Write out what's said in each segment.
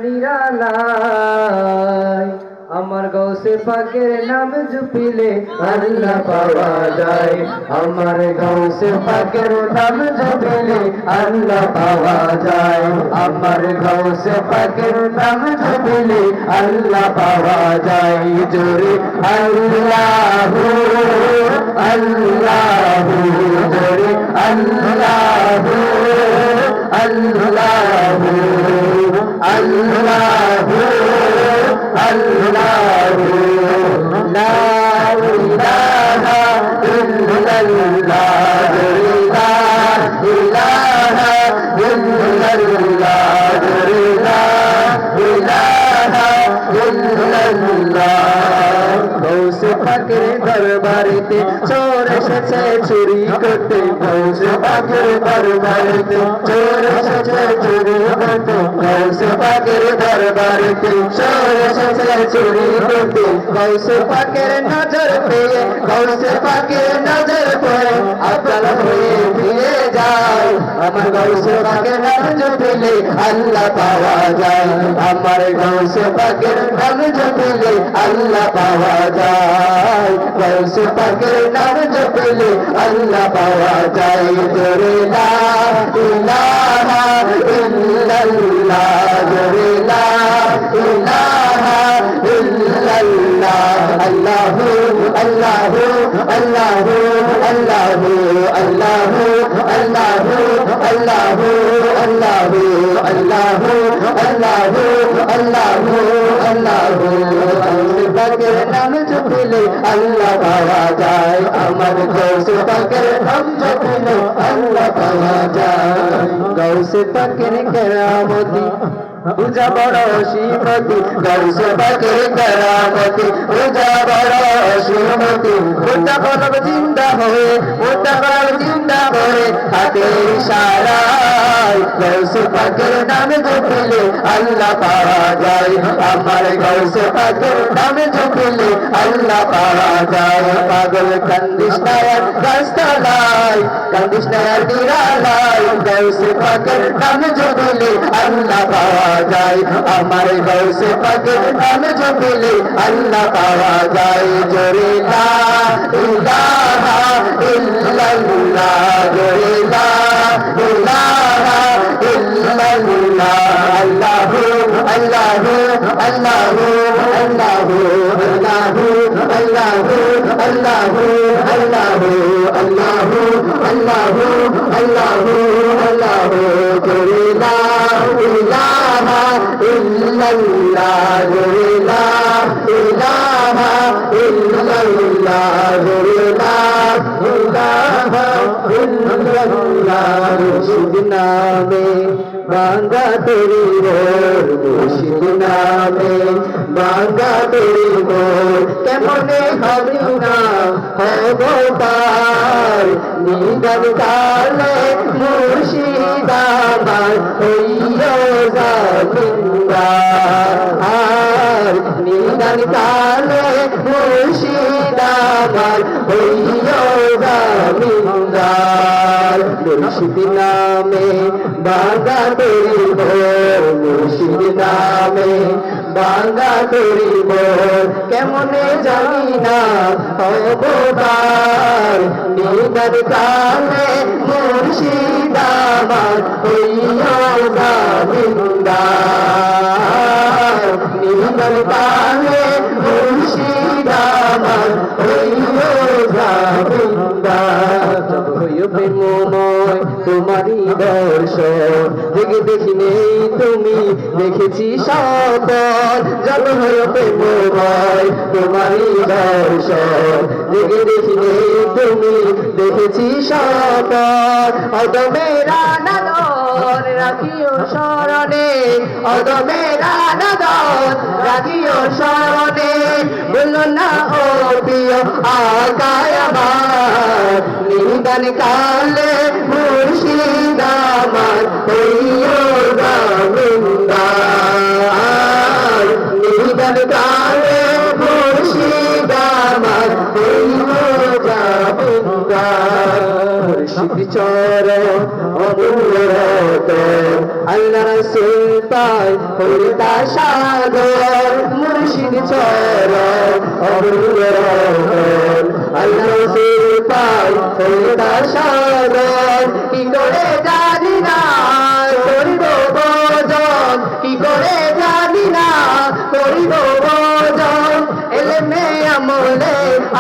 নিরালায় আমার গৌসে পাকের নাম জপিলে আল্লাহ পাওয়া যায়। আমার গৌসে পাকের নাম জপিলে আল্লাহ পাওয়া যায়। আমার গৌসে পাকের নাম জপিলে আল্লাহ পাওয়া যায়। জোরে আল্লাহু আল্লাহু, জোরে আল্লাহু আল্লাহু আল্লাহু আল্লাহু, লা ইলাহা ইল্লাল্লাহ, লা ইলাহা ইল্লাল্লাহ, লা ইলাহা ইল্লাল্লাহ। গৌসে পাকের দরবারেতে চোর এসেছে চুরি করতে, গৌসে পাকের দরবারেতে চোর এসেছে চুরি করতে, গৌসে পাকের দরবারেতে চোর এসেছে চুরি করতে। গৌসে পাকের নজর পেয়ে, গৌসে পাকের নজর পেয়ে আব্দাল হয়ে ফিরে যায়। আমার গৌসে পাকের নাম জপিলে আল্লাহ পাওয়া যায়। আমার গৌসে পাকের নাম জপিলে আল্লাহ পাওয়া যায়। গৌসে পাকের নাম জপিলে আল্লাহ পাওয়া যায়। জোরে লা ইলাহা ইল্লাল্লাহ, জোরে লা ইলাহা ইল্লাল্লাহ। আল্লাহু আল্লাহু আল্লাহু আল্লাহু আল্লাহু আল্লাহু আল্লাহু আল্লাহু আল্লাহু আল্লাহু আল্লাহু আল্লাহু। গৌসে পাকের নাম জপিলে আল্লাহ পাওয়া যায়। আমার গৌসে পাকের নাম জপিলে আল্লাহ পাওয়া যায়। গৌসে পাকের কেরামতি পূজা বড় শ্রীমতী, গৌসে পাকের কেরামতি পূজা বড় শ্রীমতী। ওটা কলব জিন্দা হয়ে, ওটা কলব জিন্দা হয়ে হাতের ইশারায় গৌসে পাকের নাম জপিলে আল্লাহ পাওয়া যায়। আমার গৌসে পাকের নাম জপিলে আল্লাহ পাওয়া যায়। পাগল কান্দিস না আর গাছতলায়, কান্দিস না আর নিরালায়, গৌসে পাকের নাম জপিলে আল্লাহ পাওয়া যায়। আমার গৌসে পাকের নাম জপিলে আল্লাহ পাওয়া যায়। জোরে লা ইলাহা ইল্লাল্লাহ, জোরে লা ইলাহা ইল্লাল্লাহ। আল্লাহু আল্লাহু আল্লাহু আল্লাহু আল্লাহু আল্লাহু আল্লাহু আল্লাহু আল্লাহু আল্লাহু আল্লাহু আল্লাহু। জোরে লা ইলাহা ইল্লাল্লাহ, জোরে লা ইলাহা ইল্লাল্লাহ, জোরে লা ইলাহা ইল্লাল্লাহ। মুর্শিদ নামে বাঙ্গা তেরি মোর, মুর্শিদ নামে বাঙ্গা তেরি মোর। কেমনে হবে না হব পার, নিদান কালে মুর্শিদ আমার হইও জামিনদার। নিদান কালে মুর্শিদ আমার হইও জামিনদার। মুর্শিদ নামে বাঙ্গা তেরি মোর, মুর্শিদ নামে বাঙ্গা তেরি মোর। কেমনে জানি না হব পার, নিদান কালে মুর্শিদ আমার হইও জামিনদার। নিদান কালে মুর্শিদ আমার হইও জামিনদার। জব হইও প্রেমময় তোমারই দর্শন, দেখে দেখি নেই তুমি দেখেছি সকল। জব হইও প্রেমময় তোমারই দর্শন, দেখে দেখি নেই তুমি দেখেছি সকল। অদমেরা নাদর রাখিও স্মরণে, অদমেরা নাদর রাখিও স্মরণে। বললো না ও প্রিয় আকায় আমার, নিদান কালে মুর্শিদ আমার হইও জামিনদার। নিদান কালে মুর্শিদ আমার হইও জামিনদার। মুর্শিদ চরণ অমূল্য রতন আল্লাহ রাসূল পায় হইতা সাগর মুর্শিদ চরণ অমৃত রহন আল্লাহ রাসূল পায় হইতা সাগর কি করে জানি না করিব ভজন কি করে জানি না করিব ভজন এলেমে আমলে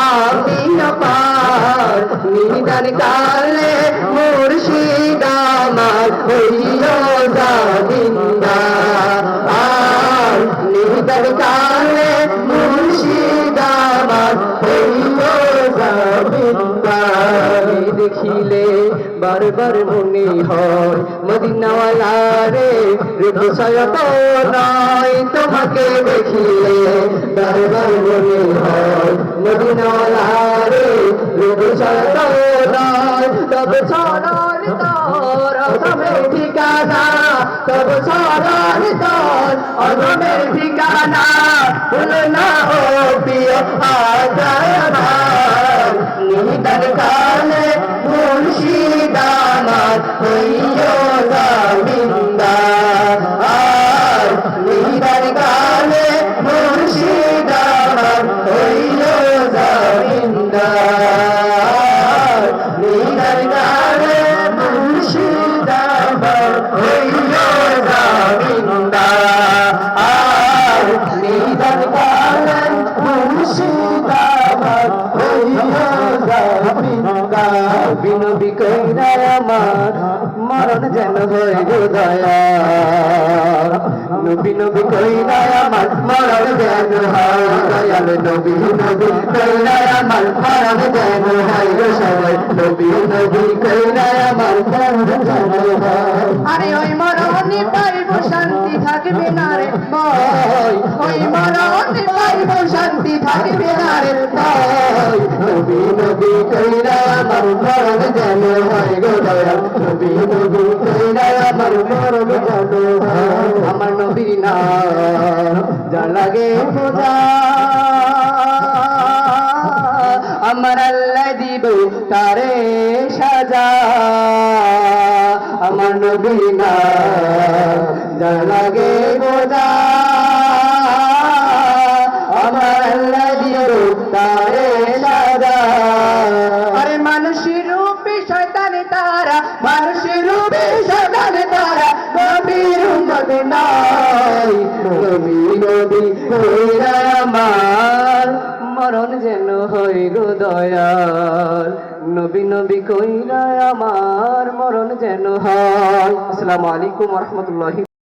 আমি পার নিদান কালে মুর্শিদ আমার হইও জামিনদার আর নিদান কালে মুর্শিদ আমার হইও জামিনদার দেখিলে বারবার মনে হয় মদিনাওয়ালা রে রূপসয় তো নয় তোমাকে দেখিলে বারবার মনে হয় মদিনাওয়ালা রে রূপসয় তো নয় তবে চরণ তোর অধমের ঠিকানা তবে চরণ তোর অধমের ঠিকানা ভুল না ও প্রিয় আজায় আমার নিদান কালে মুর্শিদ আমার হইও জামিনদার আর নিদান কালে মুর্শিদ আমার হইও জামিনদার নিদান কালে মুর্শিদ আমার হইও জামিনদার আর নিদান কালে মুর্শিদ আমার হইও জামিনদার বিনবী কইরা আমার মরণ যেন হয় গো দয়াল নবী নবী কইরা আমার মরণ যেন হয় দয়াল নবী নবী কইরা আমার মরণ যেন হয় গো সবাই নবী নবী কইরা আমার মরণ যেন হয় আরে ওই মরণে পাইব শান্তি থাকবে না রে ভয় ওই মরণে পাইব শান্তি থাকবে না রে ভয় নবী নবী কইরা আমার মরণ যেন হয় গো দয়াল নবী নবী কইরা আমার মরণ যেন হয় আমার নবীর নাম যা লাগে খোদা আমার আল্লাহ দিব তারে সাজা আমার নবীর নাম যা লাগে খোদা আমার আল্লাহ দিব তারে সাজা আরে মানুষের রূপে শয়তানে তারা মানুষের রূপে শয়তানে তারা নবীর উম্মত নাই নবী নবী কইরা আমার মরণ যেন হয় গো দয়াল নবী নবী কইরা আমার মরণ যেন হয় আসসালামু আলাইকুম ওয়া রাহমাতুল্লাহি